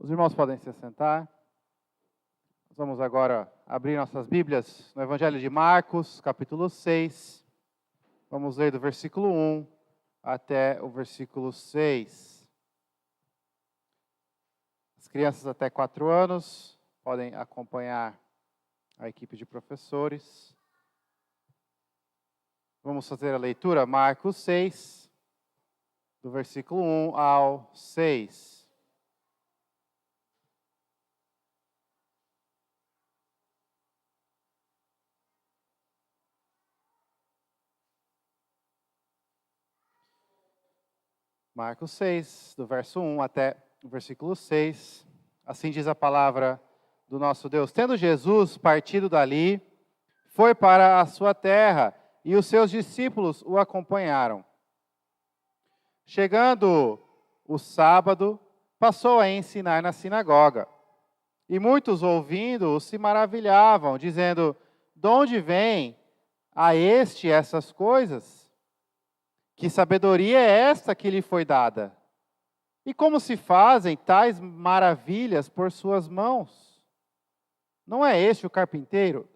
Os irmãos podem se assentar. Nós vamos agora abrir nossas Bíblias no Evangelho de Marcos, capítulo 6. Vamos ler do versículo 1 até o versículo 6. As crianças até 4 anos podem acompanhar a equipe de professores. Vamos fazer a leitura, Marcos 6, do versículo 1 ao 6. Marcos 6, do verso 1 até o versículo 6. Assim diz a palavra do nosso Deus. Tendo Jesus partido dali, foi para a sua terra, e os seus discípulos o acompanharam. Chegando o sábado, passou a ensinar na sinagoga. E muitos ouvindo-o se maravilhavam, dizendo: de onde vem a este essas coisas? Que sabedoria é esta que lhe foi dada? E como se fazem tais maravilhas por suas mãos? Não é este o carpinteiro?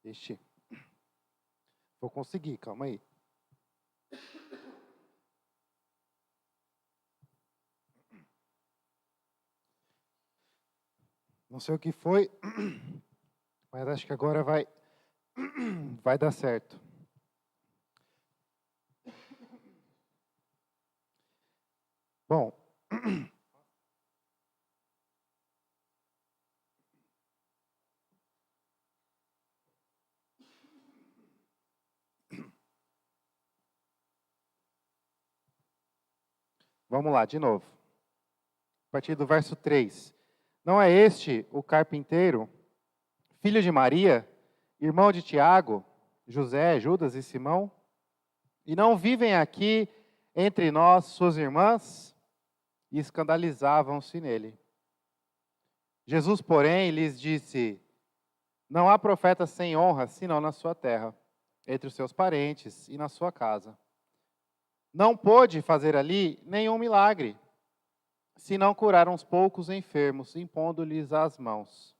Ixi, vou conseguir, calma aí. Não sei o que foi, mas acho que agora vai dar certo. Bom, vamos lá, de novo. A partir do verso 3. Não é este o carpinteiro, filho de Maria, irmão de Tiago, José, Judas e Simão? E não vivem aqui entre nós suas irmãs? E escandalizavam-se nele. Jesus, porém, lhes disse: não há profeta sem honra, senão na sua terra, entre os seus parentes e na sua casa. Não pôde fazer ali nenhum milagre, senão curar uns poucos enfermos, impondo-lhes as mãos.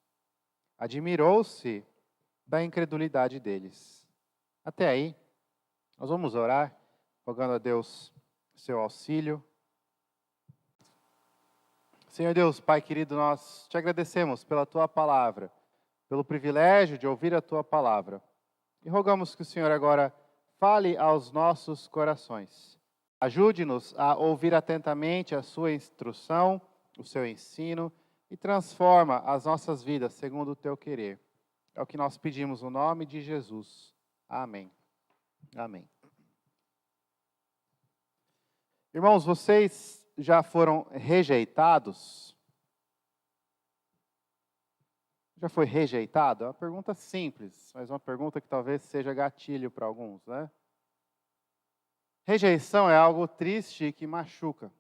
Admirou-se da incredulidade deles. Até aí, nós vamos orar, rogando a Deus seu auxílio. Senhor Deus, Pai querido, nós te agradecemos pela tua palavra, pelo privilégio de ouvir a tua palavra. E rogamos que o Senhor agora fale aos nossos corações. Ajude-nos a ouvir atentamente a sua instrução, o seu ensino, e transforma as nossas vidas segundo o teu querer. É o que nós pedimos no nome de Jesus. Amém. Amém. Irmãos, vocês já foram rejeitados? Já foi rejeitado? É uma pergunta simples, mas uma pergunta que talvez seja gatilho para alguns, né? Rejeição é algo triste e que machuca.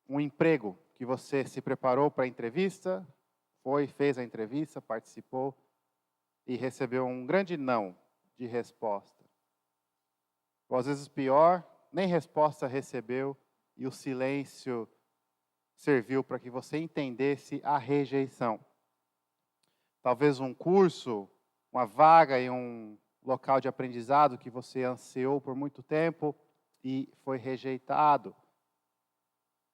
Um emprego que você se preparou para a entrevista, fez a entrevista, participou e recebeu um grande não de resposta. Ou às vezes pior, nem resposta recebeu e o silêncio serviu para que você entendesse a rejeição. Talvez um curso, uma vaga em um local de aprendizado que você ansiou por muito tempo e foi rejeitado.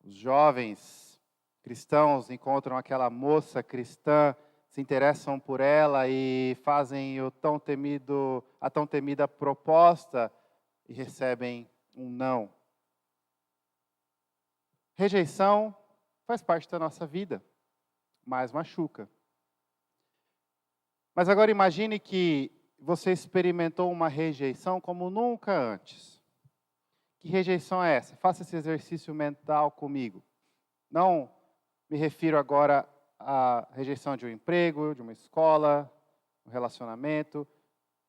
Os jovens cristãos encontram aquela moça cristã, se interessam por ela e fazem a tão temida proposta e recebem um não. Rejeição faz parte da nossa vida, mas machuca. Mas agora imagine que você experimentou uma rejeição como nunca antes. Que rejeição é essa? Faça esse exercício mental comigo. Não me refiro agora à rejeição de um emprego, de uma escola, um relacionamento.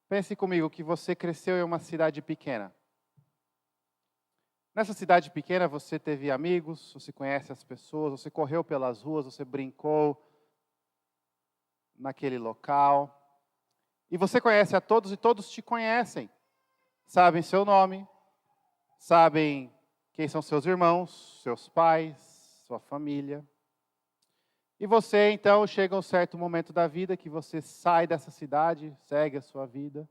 Pense comigo que você cresceu em uma cidade pequena. Nessa cidade pequena você teve amigos, você conhece as pessoas, você correu pelas ruas, você brincou naquele local. E você conhece a todos e todos te conhecem. Sabem seu nome, sabem quem são seus irmãos, seus pais, sua família. E você, então, chega a um certo momento da vida que você sai dessa cidade, segue a sua vida.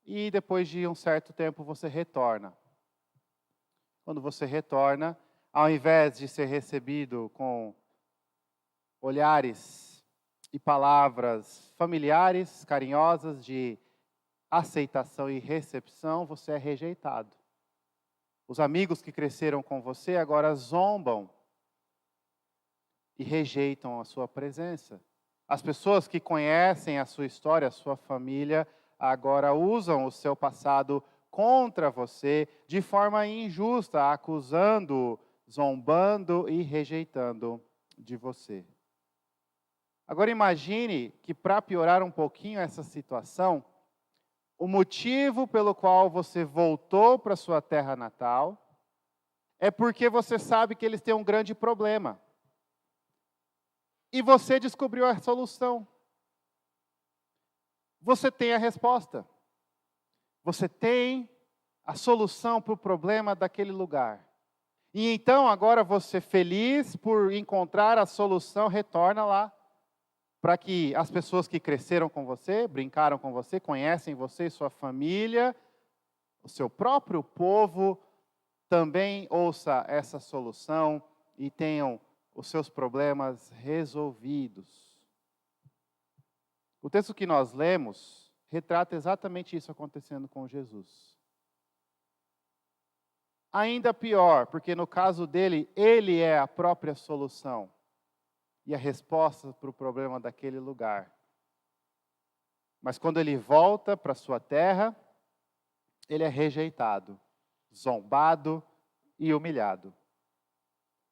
E depois de um certo tempo você retorna. Quando você retorna, ao invés de ser recebido com olhares e palavras familiares, carinhosas, de aceitação e recepção, você é rejeitado. Os amigos que cresceram com você agora zombam e rejeitam a sua presença. As pessoas que conhecem a sua história, a sua família, agora usam o seu passado contra você de forma injusta, acusando, zombando e rejeitando de você. Agora imagine que, para piorar um pouquinho essa situação, o motivo pelo qual você voltou para sua terra natal é porque você sabe que eles têm um grande problema. E você descobriu a solução. Você tem a resposta. Você tem a solução para o problema daquele lugar. E então, agora você, feliz por encontrar a solução, retorna lá. Para que as pessoas que cresceram com você, brincaram com você, conhecem você e sua família, o seu próprio povo, também ouça essa solução e tenham os seus problemas resolvidos. O texto que nós lemos retrata exatamente isso acontecendo com Jesus. Ainda pior, porque no caso dele, ele é a própria solução e a resposta para o problema daquele lugar. Mas quando ele volta para sua terra, ele é rejeitado, zombado e humilhado.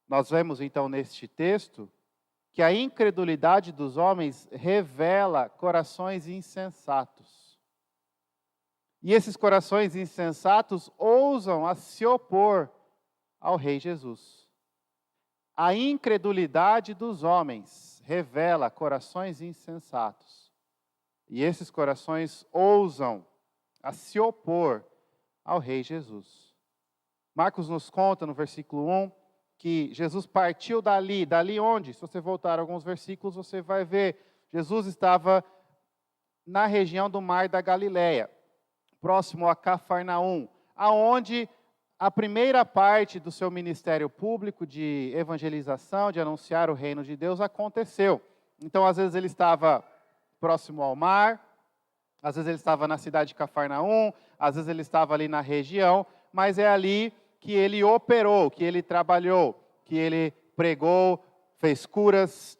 Nós vemos então neste texto que a incredulidade dos homens revela corações insensatos. E esses corações insensatos ousam a se opor ao Rei Jesus. A incredulidade dos homens revela corações insensatos. E esses corações ousam a se opor ao Rei Jesus. Marcos nos conta no versículo 1 que Jesus partiu dali. Dali onde? Se você voltar alguns versículos, você vai ver. Jesus estava na região do Mar da Galileia, próximo a Cafarnaum, aonde a primeira parte do seu ministério público de evangelização, de anunciar o reino de Deus, aconteceu. Então, às vezes ele estava próximo ao mar, às vezes ele estava na cidade de Cafarnaum, às vezes ele estava ali na região, mas é ali que ele operou, que ele trabalhou, que ele pregou, fez curas,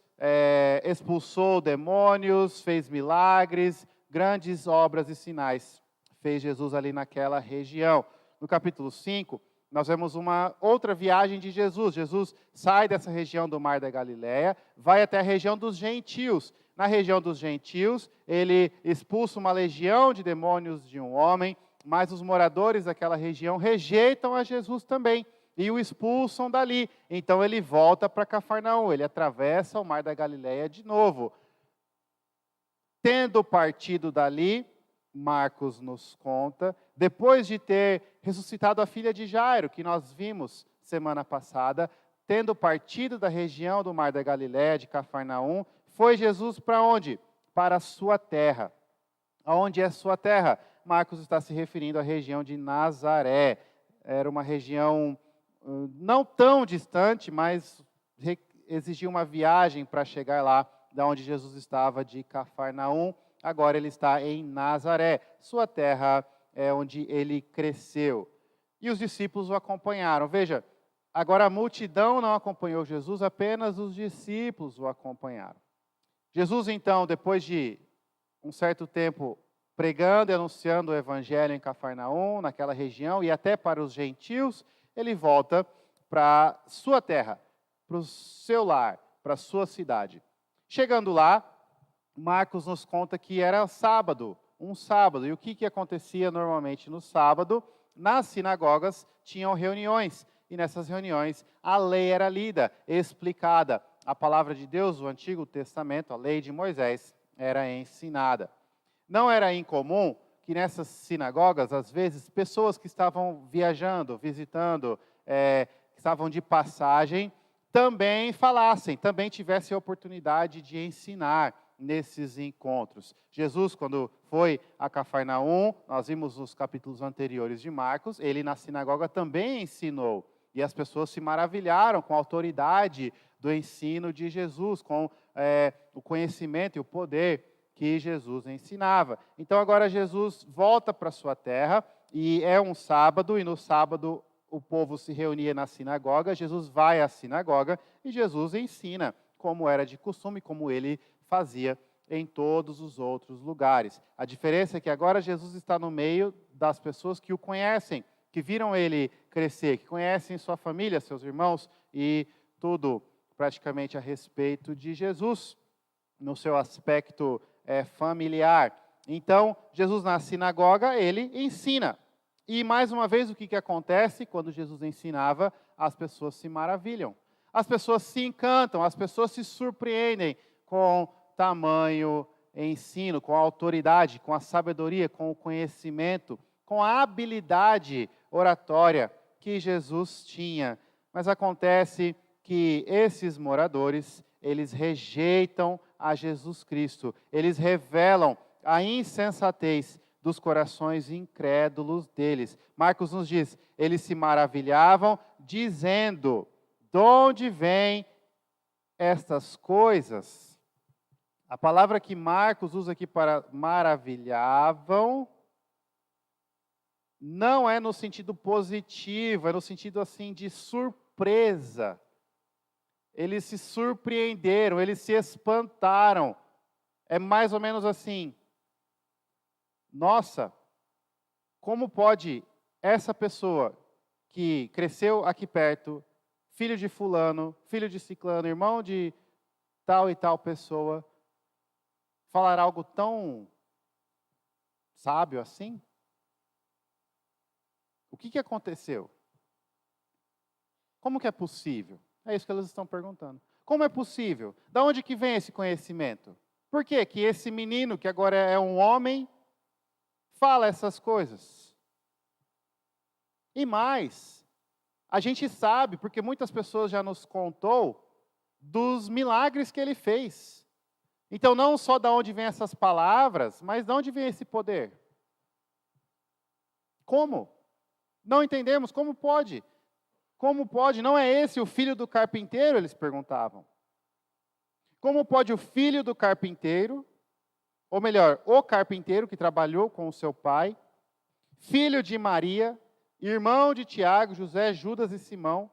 expulsou demônios, fez milagres, grandes obras e sinais. Fez Jesus ali naquela região. No capítulo 5, nós vemos uma outra viagem de Jesus. Jesus sai dessa região do Mar da Galileia, vai até a região dos gentios. Na região dos gentios, ele expulsa uma legião de demônios de um homem, mas os moradores daquela região rejeitam a Jesus também e o expulsam dali. Então ele volta para Cafarnaum, ele atravessa o Mar da Galileia de novo. Tendo partido dali, Marcos nos conta, depois de ter ressuscitado a filha de Jairo, que nós vimos semana passada, tendo partido da região do Mar da Galileia, de Cafarnaum, foi Jesus para onde? Para a sua terra. Aonde é sua terra? Marcos está se referindo à região de Nazaré. Era uma região não tão distante, mas exigia uma viagem para chegar lá, da onde Jesus estava, de Cafarnaum. Agora ele está em Nazaré, sua terra é onde ele cresceu. E os discípulos o acompanharam. Veja, agora a multidão não acompanhou Jesus, apenas os discípulos o acompanharam. Jesus, então, depois de um certo tempo pregando e anunciando o evangelho em Cafarnaum, naquela região, e até para os gentios, ele volta para sua terra, para o seu lar, para a sua cidade. Chegando lá, Marcos nos conta que era sábado, um sábado. E o que acontecia normalmente no sábado? nas sinagogas tinham reuniões. E nessas reuniões a lei era lida, explicada. A palavra de Deus, o Antigo Testamento, a lei de Moisés, era ensinada. Não era incomum que nessas sinagogas, às vezes, pessoas que estavam viajando, visitando, que estavam de passagem, também falassem, também tivessem a oportunidade de ensinar nesses encontros. Jesus, quando foi a Cafarnaum, nós vimos nos capítulos anteriores de Marcos, ele na sinagoga também ensinou. E as pessoas se maravilharam com a autoridade do ensino de Jesus, com o conhecimento e o poder que Jesus ensinava. Então agora Jesus volta para sua terra, e é um sábado, e no sábado o povo se reunia na sinagoga, Jesus vai à sinagoga e Jesus ensina, como era de costume, como ele fazia em todos os outros lugares. A diferença é que agora Jesus está no meio das pessoas que o conhecem, que viram ele crescer, que conhecem sua família, seus irmãos e tudo praticamente a respeito de Jesus, no seu aspecto familiar. Então, Jesus na sinagoga, ele ensina. E mais uma vez, o que acontece? Quando Jesus ensinava, as pessoas se maravilham. As pessoas se encantam, as pessoas se surpreendem com tamanho ensino, com a autoridade, com a sabedoria, com o conhecimento, com a habilidade oratória que Jesus tinha. Mas acontece que esses moradores, eles rejeitam a Jesus Cristo. Eles revelam a insensatez dos corações incrédulos deles. Marcos nos diz, eles se maravilhavam, dizendo, de onde vêm estas coisas? A palavra que Marcos usa aqui para maravilhavam, não é no sentido positivo, é no sentido assim de surpresa. Eles se surpreenderam, eles se espantaram. É mais ou menos assim, nossa, como pode essa pessoa que cresceu aqui perto, filho de fulano, filho de ciclano, irmão de tal e tal pessoa, falar algo tão sábio assim? O que aconteceu? Como que é possível? É isso que elas estão perguntando. Como é possível? Da onde que vem esse conhecimento? Por que que esse menino, que agora é um homem, fala essas coisas? E mais, a gente sabe, porque muitas pessoas já nos contou, dos milagres que ele fez. Então, não só da onde vem essas palavras, mas de onde vem esse poder? Como? Não entendemos, como pode? Como pode? Não é esse o filho do carpinteiro? Eles perguntavam. Como pode o filho do carpinteiro, ou melhor, o carpinteiro que trabalhou com o seu pai, filho de Maria, irmão de Tiago, José, Judas e Simão,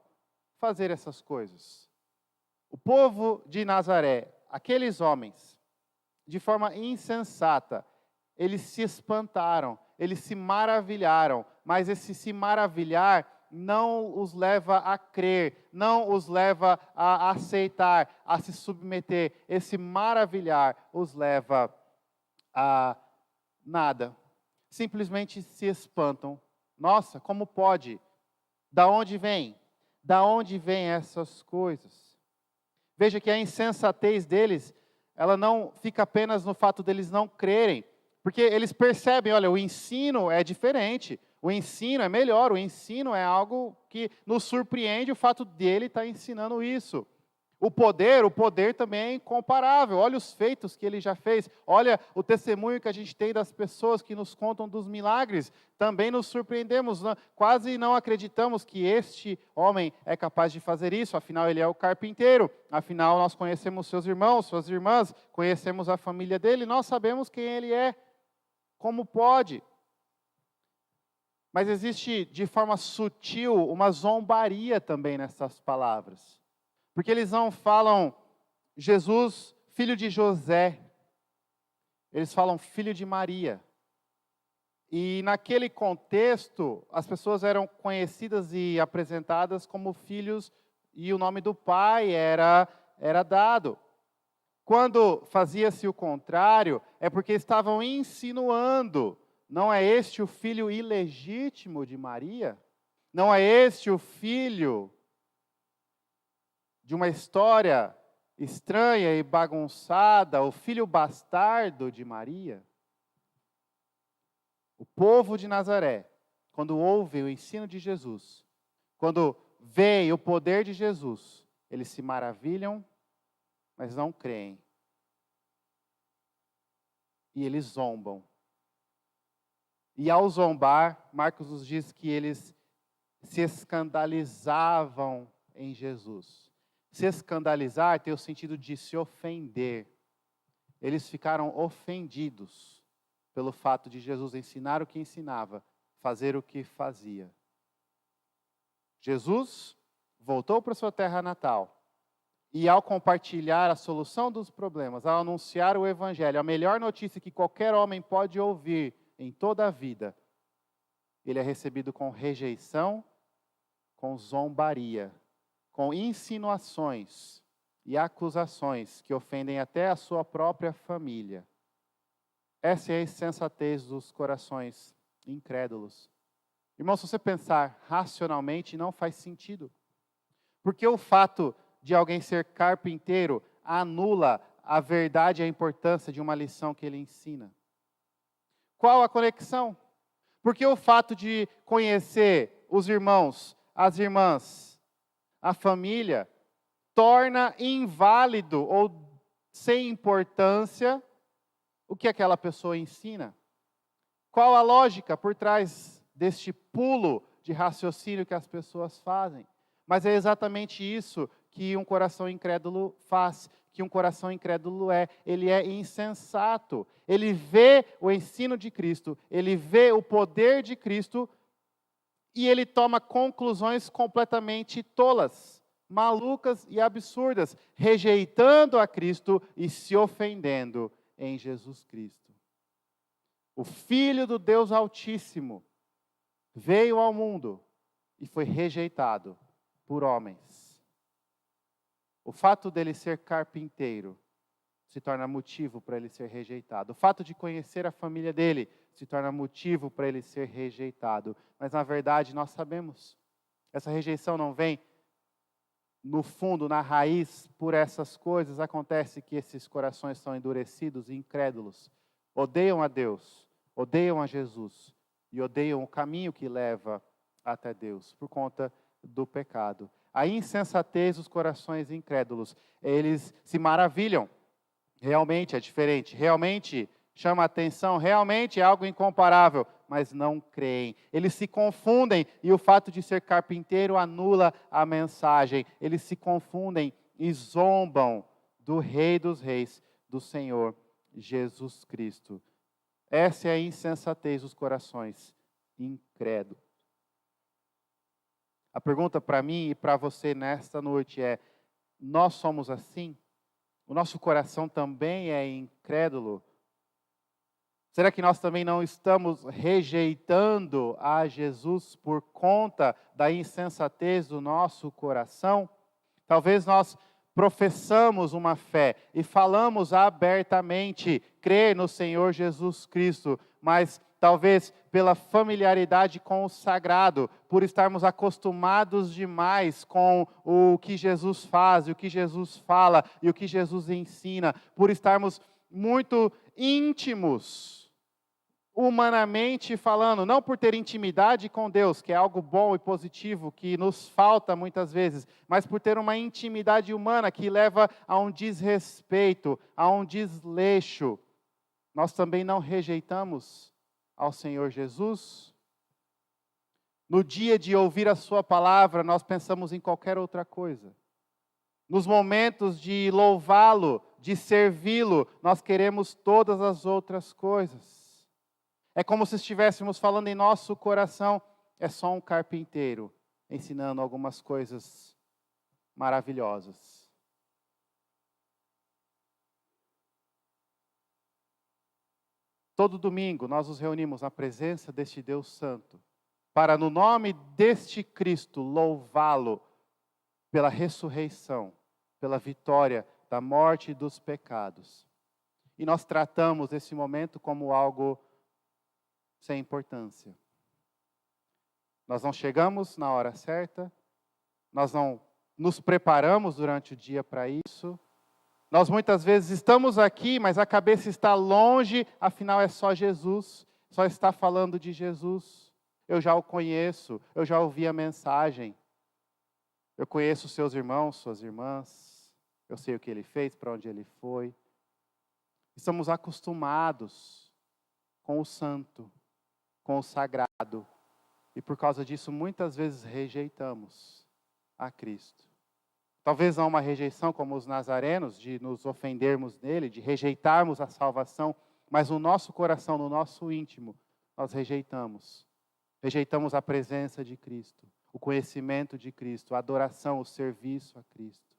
fazer essas coisas? O povo de Nazaré, aqueles homens, de forma insensata, eles se espantaram, eles se maravilharam, mas esse se maravilhar não os leva a crer, não os leva a aceitar, a se submeter. Esse maravilhar os leva a nada. Simplesmente se espantam. Nossa, como pode? Da onde vem? Da onde vêm essas coisas? Veja que a insensatez deles, ela não fica apenas no fato deles não crerem, porque eles percebem, olha, o ensino é diferente, o ensino é melhor, o ensino é algo que nos surpreende o fato dele estar ensinando isso. O poder também é incomparável. Olha os feitos que ele já fez. Olha o testemunho que a gente tem das pessoas que nos contam dos milagres. Também nos surpreendemos. Quase não acreditamos que este homem é capaz de fazer isso. Afinal, ele é o carpinteiro. Afinal, nós conhecemos seus irmãos, suas irmãs. Conhecemos a família dele. Nós sabemos quem ele é. Como pode? Mas existe, de forma sutil, uma zombaria também nessas palavras. Porque eles não falam Jesus, filho de José. Eles falam filho de Maria. E naquele contexto, as pessoas eram conhecidas e apresentadas como filhos, e o nome do pai era dado. Quando fazia-se o contrário, é porque estavam insinuando Não é este o filho ilegítimo de Maria? Não é este o filho de uma história estranha e bagunçada, o filho bastardo de Maria? O povo de Nazaré, quando ouve o ensino de Jesus, quando vê o poder de Jesus, eles se maravilham, mas não creem. E eles zombam. E ao zombar, Marcos nos diz que eles se escandalizavam em Jesus. Se escandalizar tem o sentido de se ofender. Eles ficaram ofendidos pelo fato de Jesus ensinar o que ensinava, fazer o que fazia. Jesus voltou para sua terra natal e ao compartilhar a solução dos problemas, ao anunciar o evangelho, a melhor notícia que qualquer homem pode ouvir em toda a vida, ele é recebido com rejeição, com zombaria, com insinuações e acusações que ofendem até a sua própria família. Essa é a insensatez dos corações incrédulos. Irmão, se você pensar racionalmente, não faz sentido. Porque o fato de alguém ser carpinteiro anula a verdade e a importância de uma lição que ele ensina. Qual a conexão? Porque o fato de conhecer os irmãos, as irmãs, a família, torna inválido ou sem importância o que aquela pessoa ensina. Qual a lógica por trás deste pulo de raciocínio que as pessoas fazem? Mas é exatamente isso que um coração incrédulo faz, que um coração incrédulo ele é insensato. Ele vê o ensino de Cristo, ele vê o poder de Cristo e ele toma conclusões completamente tolas, malucas e absurdas, rejeitando a Cristo e se ofendendo em Jesus Cristo. O Filho do Deus Altíssimo veio ao mundo e foi rejeitado por homens. O fato dele ser carpinteiro se torna motivo para ele ser rejeitado. O fato de conhecer a família dele se torna motivo para ele ser rejeitado. Mas na verdade nós sabemos, essa rejeição não vem no fundo, na raiz, por essas coisas. Acontece que esses corações são endurecidos e incrédulos. Odeiam a Deus, odeiam a Jesus e odeiam o caminho que leva até Deus, por conta do pecado. A insensatez dos corações incrédulos, eles se maravilham. Realmente é diferente, realmente chama a atenção, realmente é algo incomparável, mas não creem. Eles se confundem e o fato de ser carpinteiro anula a mensagem. Eles se confundem e zombam do Rei dos Reis, do Senhor Jesus Cristo. Essa é a insensatez dos corações incrédulos. A pergunta para mim e para você nesta noite é: nós somos assim? O nosso coração também é incrédulo? Será que nós também não estamos rejeitando a Jesus por conta da insensatez do nosso coração? Talvez nós professamos uma fé e falamos abertamente crer no Senhor Jesus Cristo, mas talvez pela familiaridade com o sagrado, por estarmos acostumados demais com o que Jesus faz, o que Jesus fala e o que Jesus ensina, por estarmos muito íntimos, humanamente falando, não por ter intimidade com Deus, que é algo bom e positivo, que nos falta muitas vezes, mas por ter uma intimidade humana que leva a um desrespeito, a um desleixo. Nós também não rejeitamos ao Senhor Jesus. No dia de ouvir a sua palavra, nós pensamos em qualquer outra coisa. Nos momentos de louvá-lo, de servi-lo, nós queremos todas as outras coisas. É como se estivéssemos falando em nosso coração, é só um carpinteiro ensinando algumas coisas maravilhosas. Todo domingo nós nos reunimos na presença deste Deus Santo, para no nome deste Cristo louvá-lo pela ressurreição, pela vitória da morte e dos pecados. E nós tratamos esse momento como algo sem importância. Nós não chegamos na hora certa, nós não nos preparamos durante o dia para isso. Nós muitas vezes estamos aqui, mas a cabeça está longe, afinal é só Jesus, só está falando de Jesus. Eu já o conheço, eu já ouvi a mensagem. Eu conheço seus irmãos, suas irmãs, eu sei o que ele fez, para onde ele foi. Estamos acostumados com o santo, com o sagrado, e por causa disso muitas vezes rejeitamos a Cristo. Talvez não uma rejeição como os nazarenos, de nos ofendermos nele, de rejeitarmos a salvação, mas no nosso coração, no nosso íntimo, nós rejeitamos. Rejeitamos a presença de Cristo, o conhecimento de Cristo, a adoração, o serviço a Cristo.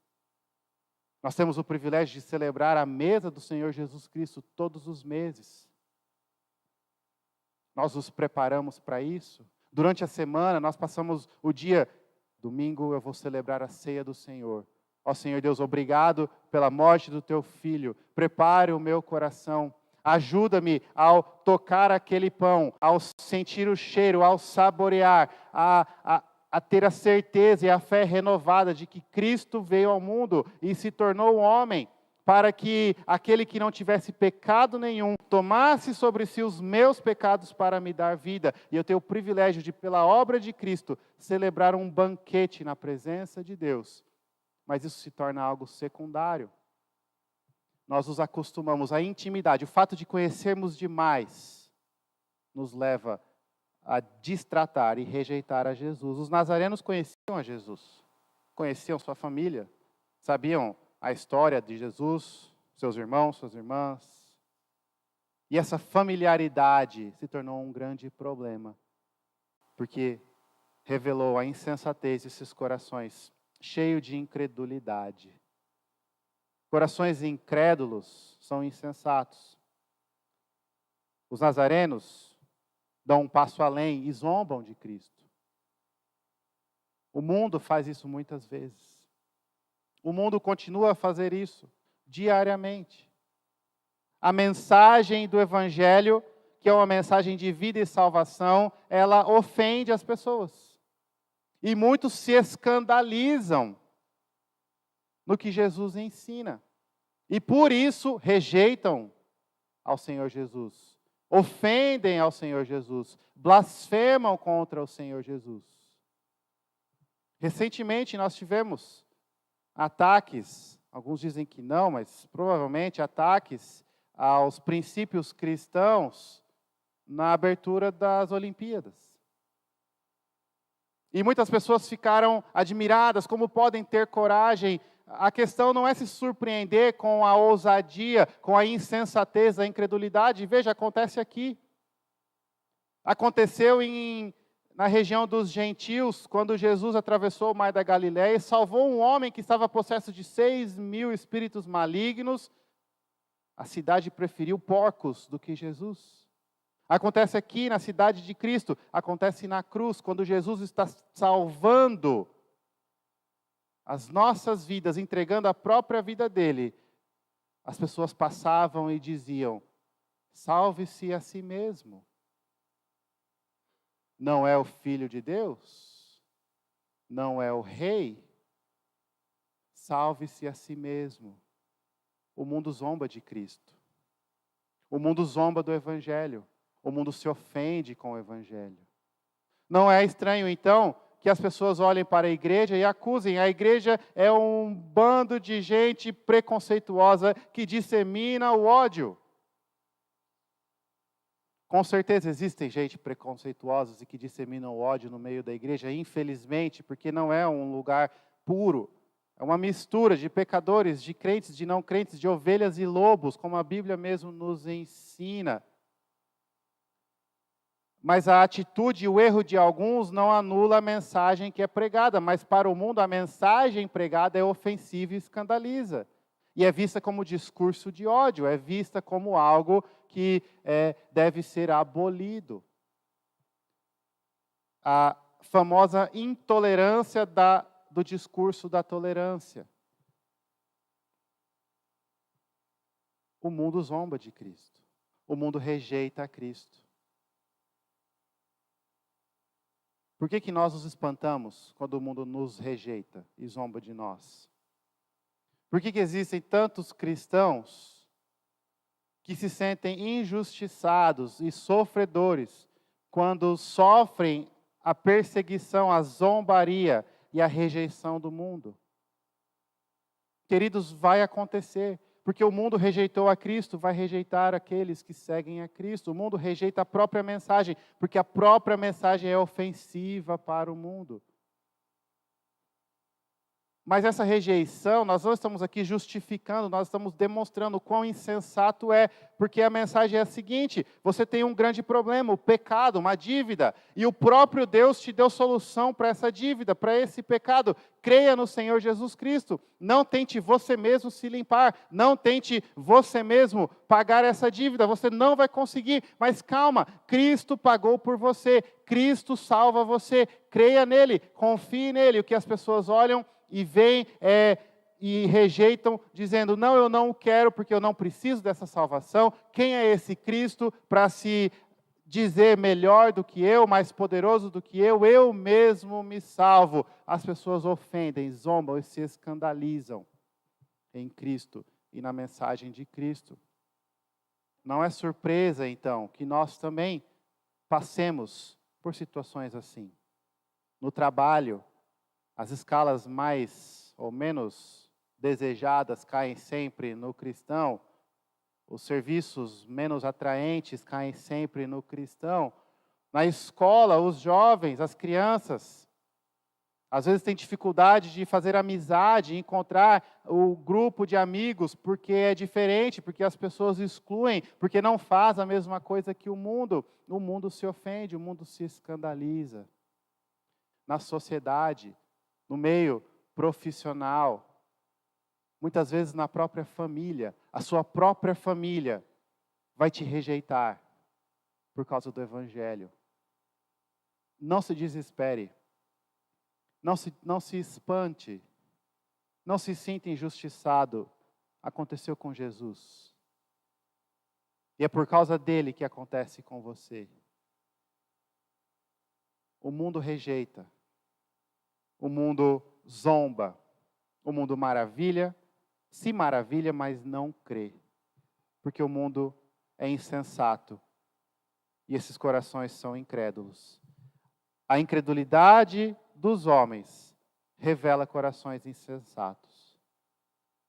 Nós temos o privilégio de celebrar a mesa do Senhor Jesus Cristo todos os meses. Nós nos preparamos para isso. Durante a semana, nós passamos o dia, domingo eu vou celebrar a ceia do Senhor. Ó Senhor Deus, obrigado pela morte do Teu Filho. Prepare o meu coração. Ajuda-me ao tocar aquele pão, ao sentir o cheiro, ao saborear, a ter a certeza e a fé renovada de que Cristo veio ao mundo e se tornou homem, para que aquele que não tivesse pecado nenhum tomasse sobre si os meus pecados para me dar vida. E eu tenho o privilégio de, pela obra de Cristo, celebrar um banquete na presença de Deus. Mas isso se torna algo secundário. Nós nos acostumamos à intimidade. O fato de conhecermos demais nos leva a destratar e rejeitar a Jesus. Os nazarenos conheciam a Jesus, conheciam sua família, sabiam a história de Jesus, seus irmãos, suas irmãs. E essa familiaridade se tornou um grande problema, porque revelou a insensatez desses corações cheios de incredulidade. Corações incrédulos são insensatos. Os nazarenos dão um passo além e zombam de Cristo. O mundo faz isso muitas vezes. O mundo continua a fazer isso diariamente. A mensagem do Evangelho, que é uma mensagem de vida e salvação, ela ofende as pessoas. E muitos se escandalizam no que Jesus ensina. E por isso rejeitam ao Senhor Jesus. Ofendem ao Senhor Jesus. Blasfemam contra o Senhor Jesus. Recentemente nós tivemos ataques, alguns dizem que não, mas provavelmente ataques aos princípios cristãos na abertura das Olimpíadas. E muitas pessoas ficaram admiradas, como podem ter coragem. A questão não é se surpreender com a ousadia, com a insensatez, a incredulidade. Veja, acontece aqui. Aconteceu na região dos gentios, quando Jesus atravessou o mar da Galileia e salvou um homem que estava possesso de 6.000 espíritos malignos. A cidade preferiu porcos do que Jesus. Acontece aqui na cidade de Cristo, acontece na cruz, quando Jesus está salvando as nossas vidas, entregando a própria vida dele. As pessoas passavam e diziam: salve-se a si mesmo. Não é o Filho de Deus? Não é o Rei? Salve-se a si mesmo. O mundo zomba de Cristo. O mundo zomba do Evangelho. O mundo se ofende com o Evangelho. Não é estranho, então, que as pessoas olhem para a igreja e acusem. A igreja é um bando de gente preconceituosa que dissemina o ódio. Com certeza existem gente preconceituosa e que disseminam o ódio no meio da igreja, infelizmente, porque não é um lugar puro. É uma mistura de pecadores, de crentes, de não crentes, de ovelhas e lobos, como a Bíblia mesmo nos ensina. Mas a atitude e o erro de alguns não anula a mensagem que é pregada, mas para o mundo a mensagem pregada é ofensiva e escandaliza. E é vista como discurso de ódio, é vista como algo que deve ser abolido. A famosa intolerância do discurso da tolerância. O mundo zomba de Cristo. O mundo rejeita a Cristo. Por que nós nos espantamos quando o mundo nos rejeita e zomba de nós? Por que existem tantos cristãos que se sentem injustiçados e sofredores quando sofrem a perseguição, a zombaria e a rejeição do mundo? Queridos, vai acontecer, porque o mundo rejeitou a Cristo, vai rejeitar aqueles que seguem a Cristo. O mundo rejeita a própria mensagem, porque a própria mensagem é ofensiva para o mundo. Mas essa rejeição, nós não estamos aqui justificando, nós estamos demonstrando o quão insensato é, porque a mensagem é a seguinte: você tem um grande problema, o pecado, uma dívida, e o próprio Deus te deu solução para essa dívida, para esse pecado. Creia no Senhor Jesus Cristo, não tente você mesmo se limpar, não tente você mesmo pagar essa dívida, você não vai conseguir, mas calma, Cristo pagou por você, Cristo salva você, creia nele, confie nele. O que as pessoas olham e vêm e rejeitam, dizendo: não, eu não quero, porque eu não preciso dessa salvação. Quem é esse Cristo para se dizer melhor do que eu, mais poderoso do que eu mesmo me salvo? As pessoas ofendem, zombam e se escandalizam em Cristo e na mensagem de Cristo. Não é surpresa, então, que nós também passemos por situações assim. No trabalho, as escalas mais ou menos desejadas caem sempre no cristão. Os serviços menos atraentes caem sempre no cristão. Na escola, os jovens, as crianças, às vezes têm dificuldade de fazer amizade, encontrar o grupo de amigos, porque é diferente, porque as pessoas excluem, porque não faz a mesma coisa que o mundo. O mundo se ofende, o mundo se escandaliza. Na sociedade, no meio profissional, muitas vezes na própria família, a sua própria família vai te rejeitar por causa do Evangelho. Não se desespere, não se espante, não se sinta injustiçado. Aconteceu com Jesus. E é por causa dele que acontece com você. O mundo rejeita. O mundo zomba, o mundo se maravilha, mas não crê, porque o mundo é insensato e esses corações são incrédulos. A incredulidade dos homens revela corações insensatos.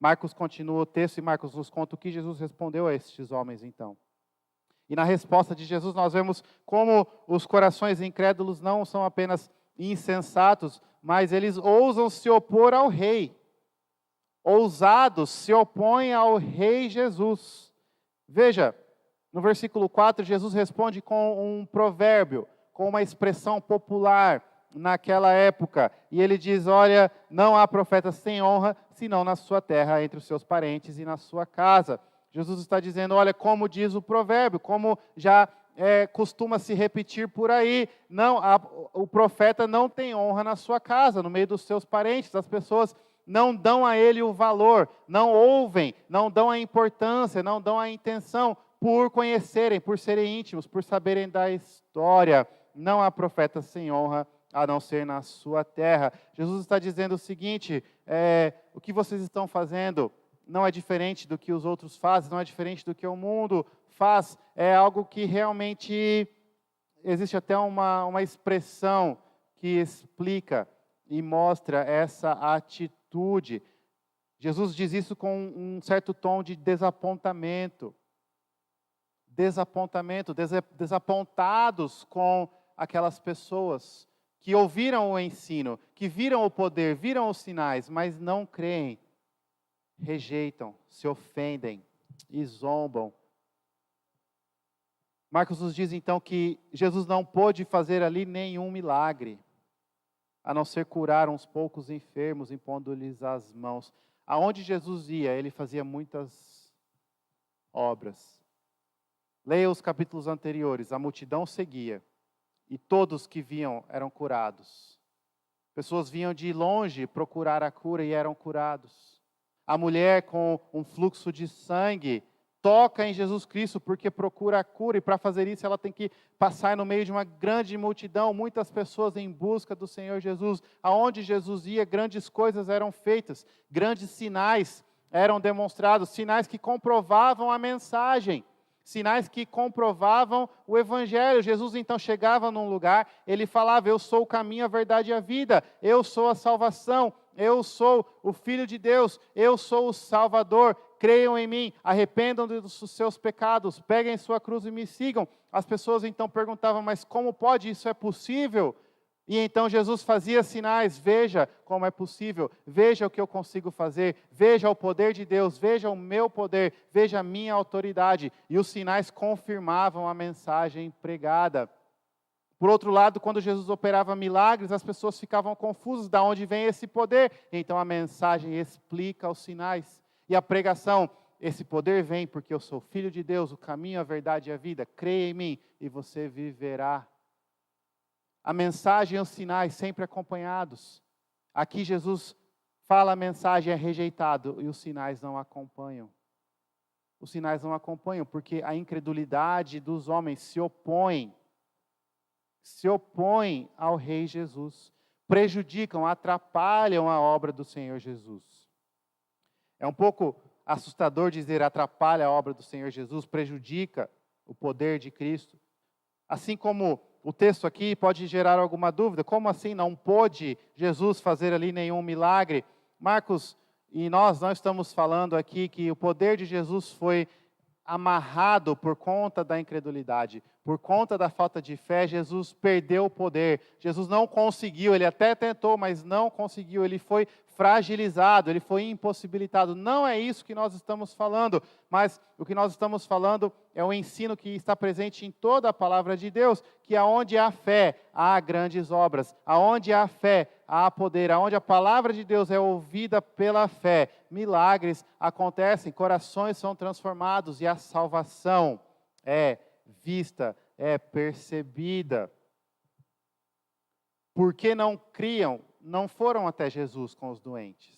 Marcos continua o texto e Marcos nos conta o que Jesus respondeu a estes homens então. E na resposta de Jesus nós vemos como os corações incrédulos não são apenas insensatos, mas eles ousam se opor ao rei. Ousados se opõem ao rei Jesus. Veja, no versículo 4, Jesus responde com um provérbio, com uma expressão popular naquela época. E ele diz: olha, não há profeta sem honra, senão na sua terra, entre os seus parentes e na sua casa. Jesus está dizendo: olha, como diz o provérbio, como já costuma se repetir por aí, o profeta não tem honra na sua casa, no meio dos seus parentes. As pessoas não dão a ele o valor, não ouvem, não dão a importância, não dão a intenção, por conhecerem, por serem íntimos, por saberem da história. Não há profeta sem honra, a não ser na sua terra. Jesus está dizendo o seguinte: o que vocês estão fazendo não é diferente do que os outros fazem, não é diferente do que o mundo faz, é algo que realmente, existe até uma expressão que explica e mostra essa atitude. Jesus diz isso com um certo tom de desapontamento. Desapontados com aquelas pessoas que ouviram o ensino, que viram o poder, viram os sinais, mas não creem, rejeitam, se ofendem e zombam. Marcos nos diz então que Jesus não pôde fazer ali nenhum milagre, a não ser curar uns poucos enfermos, impondo-lhes as mãos. Aonde Jesus ia, ele fazia muitas obras. Leia os capítulos anteriores, a multidão seguia, e todos que viam eram curados. Pessoas vinham de longe procurar a cura e eram curados. A mulher com um fluxo de sangue toca em Jesus Cristo porque procura a cura, e para fazer isso ela tem que passar no meio de uma grande multidão, muitas pessoas em busca do Senhor Jesus. Aonde Jesus ia, grandes coisas eram feitas, grandes sinais eram demonstrados, sinais que comprovavam a mensagem, sinais que comprovavam o Evangelho. Jesus então chegava num lugar, ele falava: eu sou o caminho, a verdade e a vida, eu sou a salvação, eu sou o Filho de Deus, eu sou o Salvador, creiam em mim, arrependam dos seus pecados, peguem sua cruz e me sigam. As pessoas então perguntavam: mas como pode, isso é possível? E então Jesus fazia sinais: veja como é possível, veja o que eu consigo fazer, veja o poder de Deus, veja o meu poder, veja a minha autoridade. E os sinais confirmavam a mensagem pregada. Por outro lado, quando Jesus operava milagres, as pessoas ficavam confusas: de onde vem esse poder? Então a mensagem explica os sinais. E a pregação: esse poder vem porque eu sou Filho de Deus, o caminho, a verdade e a vida, creia em mim e você viverá. A mensagem e os sinais sempre acompanhados. Aqui Jesus fala, a mensagem é rejeitado e os sinais não acompanham. Os sinais não acompanham porque a incredulidade dos homens se opõe ao Rei Jesus, prejudicam, atrapalham a obra do Senhor Jesus. É um pouco assustador dizer atrapalha a obra do Senhor Jesus, prejudica o poder de Cristo. Assim como o texto aqui pode gerar alguma dúvida: como assim não pôde Jesus fazer ali nenhum milagre? Marcos e nós não estamos falando aqui que o poder de Jesus foi amarrado por conta da incredulidade, por conta da falta de fé. Jesus perdeu o poder, Jesus não conseguiu, ele até tentou, mas não conseguiu, ele foi fragilizado, ele foi impossibilitado. Não é isso que nós estamos falando, mas o que nós estamos falando é o ensino que está presente em toda a palavra de Deus, que aonde há fé, há grandes obras, aonde há fé, há poder, aonde a palavra de Deus é ouvida pela fé, milagres acontecem, corações são transformados e a salvação é vista, é percebida. Porque não criam, não foram até Jesus com os doentes.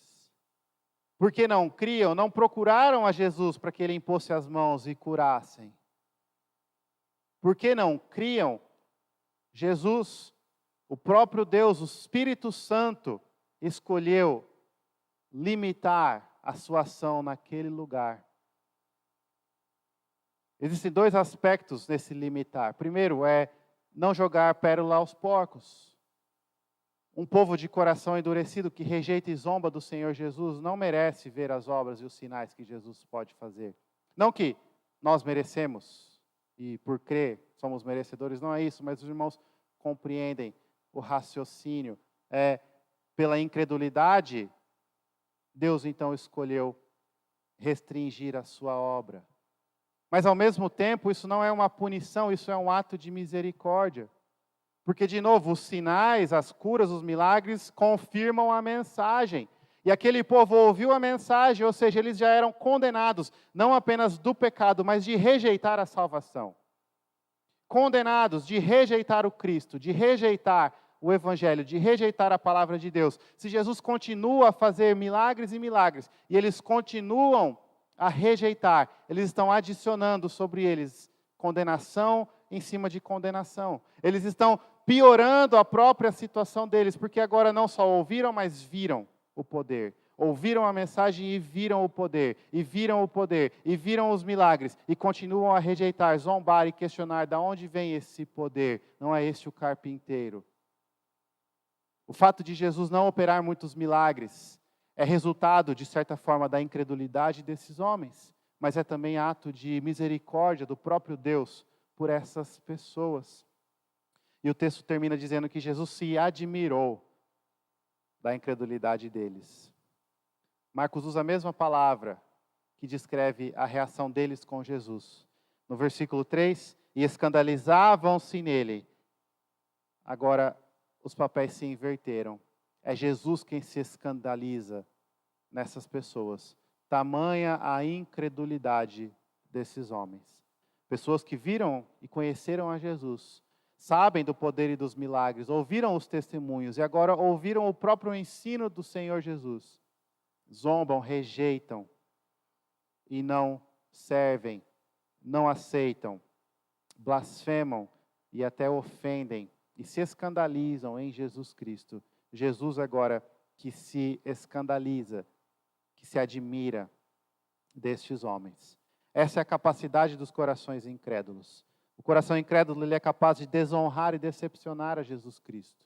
Porque não criam, não procuraram a Jesus para que ele impôsse as mãos e curassem. Porque não criam, Jesus, o próprio Deus, o Espírito Santo, escolheu limitar a sua ação naquele lugar. Existem dois aspectos nesse limitar. Primeiro é não jogar pérola aos porcos. Um povo de coração endurecido que rejeita e zomba do Senhor Jesus não merece ver as obras e os sinais que Jesus pode fazer. Não que nós merecemos e por crer somos merecedores, não é isso, mas os irmãos compreendem o raciocínio. Pela incredulidade, Deus então escolheu restringir a sua obra. Mas ao mesmo tempo, isso não é uma punição, isso é um ato de misericórdia. Porque, de novo, os sinais, as curas, os milagres confirmam a mensagem. E aquele povo ouviu a mensagem, ou seja, eles já eram condenados, não apenas do pecado, mas de rejeitar a salvação. Condenados de rejeitar o Cristo, de rejeitar o Evangelho, de rejeitar a palavra de Deus. Se Jesus continua a fazer milagres e milagres, e eles continuam a rejeitar, eles estão adicionando sobre eles condenação em cima de condenação. Eles estão piorando a própria situação deles, porque agora não só ouviram, mas viram o poder. Ouviram a mensagem e viram o poder, e viram o poder, e viram os milagres, e continuam a rejeitar, zombar e questionar: de onde vem esse poder? Não é este o carpinteiro? O fato de Jesus não operar muitos milagres é resultado, de certa forma, da incredulidade desses homens, mas é também ato de misericórdia do próprio Deus por essas pessoas. E o texto termina dizendo que Jesus se admirou da incredulidade deles. Marcos usa a mesma palavra que descreve a reação deles com Jesus. No versículo 3, e escandalizavam-se nele. Agora, os papéis se inverteram. É Jesus quem se escandaliza nessas pessoas. Tamanha a incredulidade desses homens. Pessoas que viram e conheceram a Jesus, sabem do poder e dos milagres, ouviram os testemunhos e agora ouviram o próprio ensino do Senhor Jesus. Zombam, rejeitam e não servem, não aceitam, blasfemam e até ofendem e se escandalizam em Jesus Cristo. Jesus agora que se escandaliza, que se admira destes homens. Essa é a capacidade dos corações incrédulos. O coração incrédulo ele é capaz de desonrar e decepcionar a Jesus Cristo.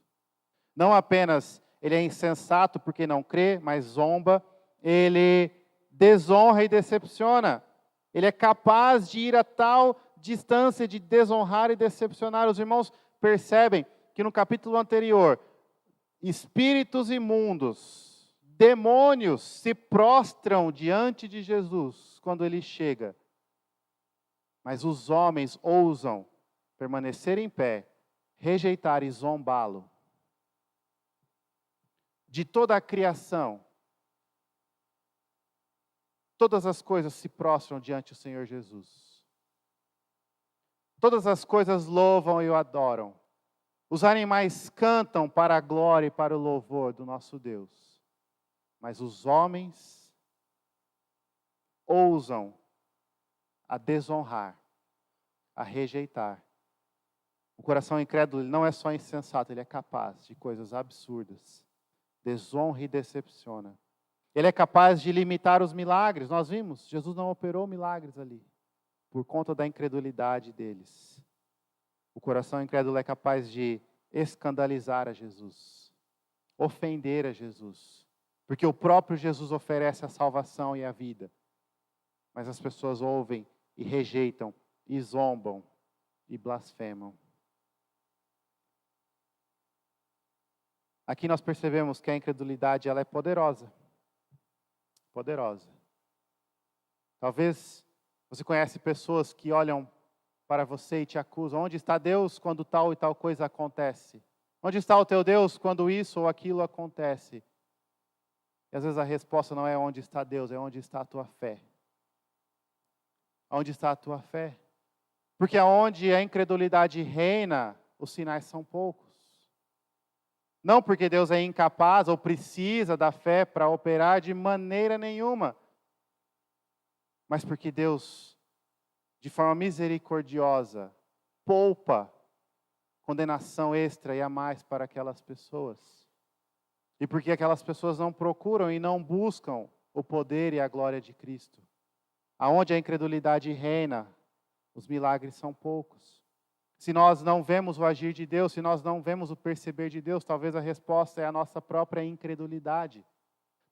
Não apenas ele é insensato porque não crê, mas zomba, ele desonra e decepciona. Ele é capaz de ir a tal distância de desonrar e decepcionar. Os irmãos percebem que no capítulo anterior, espíritos imundos, demônios se prostram diante de Jesus quando ele chega. Mas os homens ousam permanecer em pé, rejeitar e zombá-lo. De toda a criação, todas as coisas se prostram diante do Senhor Jesus. Todas as coisas louvam e o adoram. Os animais cantam para a glória e para o louvor do nosso Deus. Mas os homens ousam a desonrar, a rejeitar. O coração incrédulo ele não é só insensato, ele é capaz de coisas absurdas. Desonra e decepciona. Ele é capaz de limitar os milagres. Nós vimos, Jesus não operou milagres ali, por conta da incredulidade deles. O coração incrédulo é capaz de escandalizar a Jesus, ofender a Jesus, porque o próprio Jesus oferece a salvação e a vida. Mas as pessoas ouvem e rejeitam, e zombam, e blasfemam. Aqui nós percebemos que a incredulidade ela é poderosa. Poderosa. Talvez você conhece pessoas que olham para você e te acusam. Onde está Deus quando tal e tal coisa acontece? Onde está o teu Deus quando isso ou aquilo acontece? E às vezes a resposta não é onde está Deus, é onde está a tua fé. Onde está a tua fé? Porque aonde a incredulidade reina, os sinais são poucos. Não porque Deus é incapaz ou precisa da fé para operar de maneira nenhuma, mas porque Deus, de forma misericordiosa, poupa condenação extra e a mais para aquelas pessoas. E porque aquelas pessoas não procuram e não buscam o poder e a glória de Cristo. Aonde a incredulidade reina, os milagres são poucos. Se nós não vemos o agir de Deus, se nós não vemos o perceber de Deus, talvez a resposta é a nossa própria incredulidade.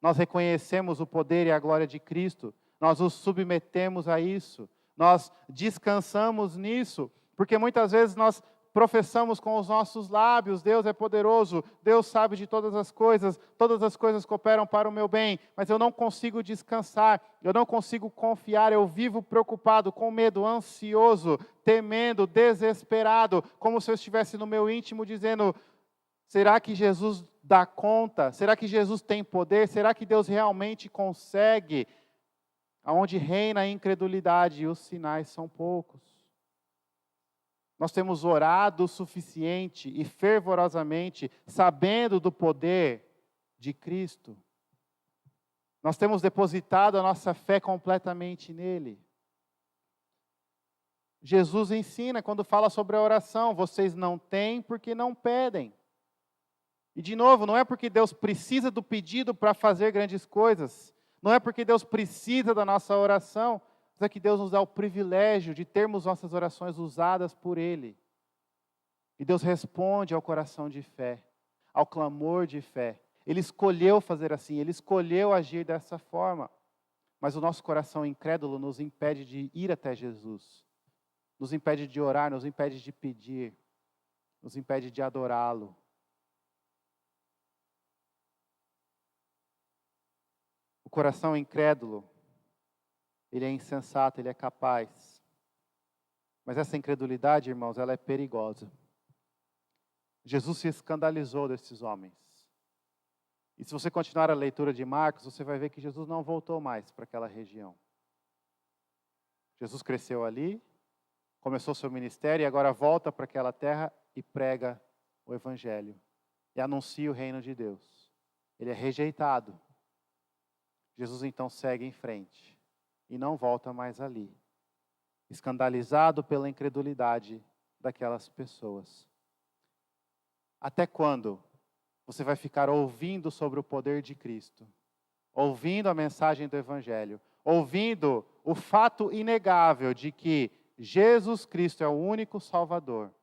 Nós reconhecemos o poder e a glória de Cristo, nós nos submetemos a isso, nós descansamos nisso, porque muitas vezes nós professamos com os nossos lábios, Deus é poderoso, Deus sabe de todas as coisas cooperam para o meu bem, mas eu não consigo descansar, eu não consigo confiar, eu vivo preocupado, com medo, ansioso, temendo, desesperado, como se eu estivesse no meu íntimo dizendo, será que Jesus dá conta? Será que Jesus tem poder? Será que Deus realmente consegue? Aonde reina a incredulidade e os sinais são poucos. Nós temos orado o suficiente e fervorosamente, sabendo do poder de Cristo. Nós temos depositado a nossa fé completamente nele. Jesus ensina quando fala sobre a oração, vocês não têm porque não pedem. E de novo, não é porque Deus precisa do pedido para fazer grandes coisas, não é porque Deus precisa da nossa oração, mas é que Deus nos dá o privilégio de termos nossas orações usadas por Ele. E Deus responde ao coração de fé, ao clamor de fé. Ele escolheu fazer assim, Ele escolheu agir dessa forma. Mas o nosso coração incrédulo nos impede de ir até Jesus, nos impede de orar, nos impede de pedir, nos impede de adorá-lo. O coração incrédulo, ele é insensato, ele é capaz. Mas essa incredulidade, irmãos, ela é perigosa. Jesus se escandalizou desses homens. E se você continuar a leitura de Marcos, você vai ver que Jesus não voltou mais para aquela região. Jesus cresceu ali, começou seu ministério e agora volta para aquela terra e prega o Evangelho. E anuncia o reino de Deus. Ele é rejeitado. Jesus então segue em frente. e não volta mais ali, escandalizado pela incredulidade daquelas pessoas. Até quando você vai ficar ouvindo sobre o poder de Cristo, ouvindo a mensagem do Evangelho, ouvindo o fato inegável de que Jesus Cristo é o único Salvador,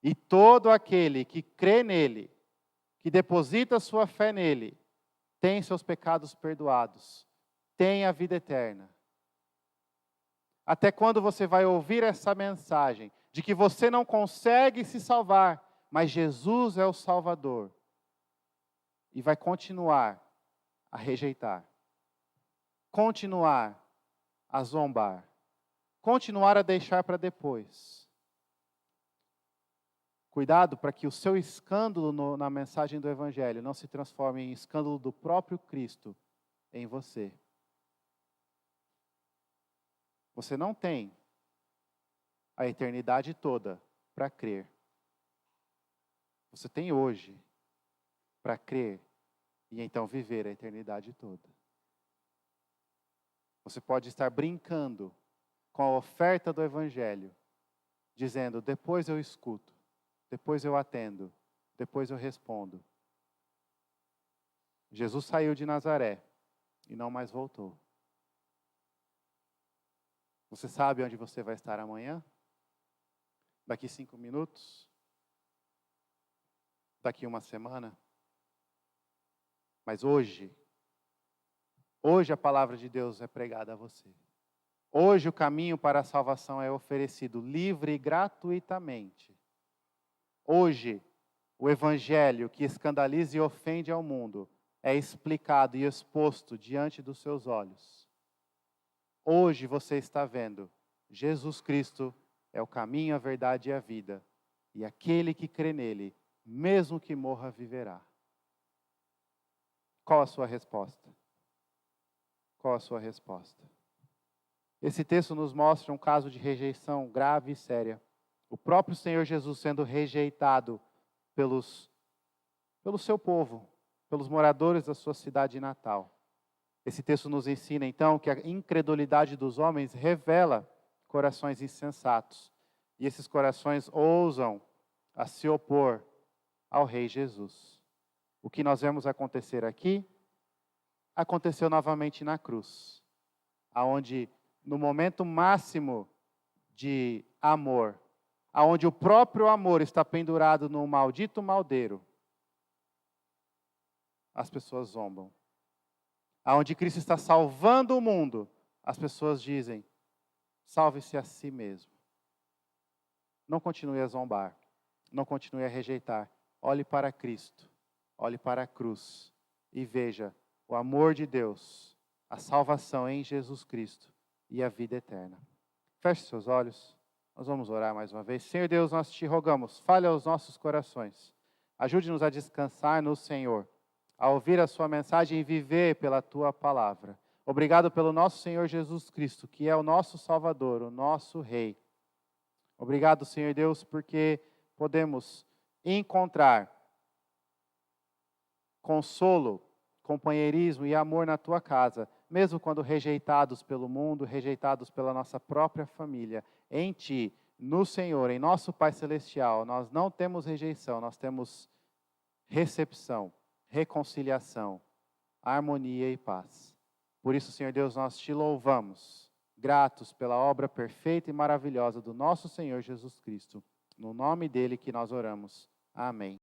e todo aquele que crê nele, que deposita sua fé nele, tem seus pecados perdoados, tem a vida eterna? Até quando você vai ouvir essa mensagem de que você não consegue se salvar, mas Jesus é o Salvador, e vai continuar a rejeitar, continuar a zombar, continuar a deixar para depois? Cuidado para que o seu escândalo na mensagem do Evangelho não se transforme em escândalo do próprio Cristo em você. Você não tem a eternidade toda para crer. Você tem hoje para crer e então viver a eternidade toda. Você pode estar brincando com a oferta do Evangelho, dizendo: depois eu escuto, depois eu atendo, depois eu respondo. Jesus saiu de Nazaré e não mais voltou. Você sabe onde você vai estar amanhã? Daqui 5 minutos? Daqui 1 semana? Mas hoje a palavra de Deus é pregada a você. Hoje o caminho para a salvação é oferecido livre e gratuitamente. Hoje, o Evangelho que escandaliza e ofende ao mundo é explicado e exposto diante dos seus olhos. Hoje você está vendo, Jesus Cristo é o caminho, a verdade e a vida. E aquele que crê nele, mesmo que morra, viverá. Qual a sua resposta? Qual a sua resposta? Esse texto nos mostra um caso de rejeição grave e séria. O próprio Senhor Jesus sendo rejeitado pelo seu povo, pelos moradores da sua cidade natal. Esse texto nos ensina, então, que a incredulidade dos homens revela corações insensatos. E esses corações ousam a se opor ao Rei Jesus. O que nós vemos acontecer aqui, aconteceu novamente na cruz, aonde no momento máximo de amor, aonde o próprio amor está pendurado no maldito maldeiro, as pessoas zombam. Aonde Cristo está salvando o mundo, as pessoas dizem: salve-se a si mesmo. Não continue a zombar, não continue a rejeitar. Olhe para Cristo, olhe para a cruz e veja o amor de Deus, a salvação em Jesus Cristo e a vida eterna. Feche seus olhos, nós vamos orar mais uma vez. Senhor Deus, nós te rogamos, fale aos nossos corações. Ajude-nos a descansar no Senhor, a ouvir a sua mensagem e viver pela tua palavra. Obrigado pelo nosso Senhor Jesus Cristo, que é o nosso Salvador, o nosso Rei. Obrigado, Senhor Deus, porque podemos encontrar consolo, companheirismo e amor na tua casa, mesmo quando rejeitados pelo mundo, rejeitados pela nossa própria família. Em ti, no Senhor, em nosso Pai Celestial, nós não temos rejeição, nós temos recepção, reconciliação, harmonia e paz. Por isso, Senhor Deus, nós te louvamos, gratos pela obra perfeita e maravilhosa do nosso Senhor Jesus Cristo. No nome dele que nós oramos. Amém.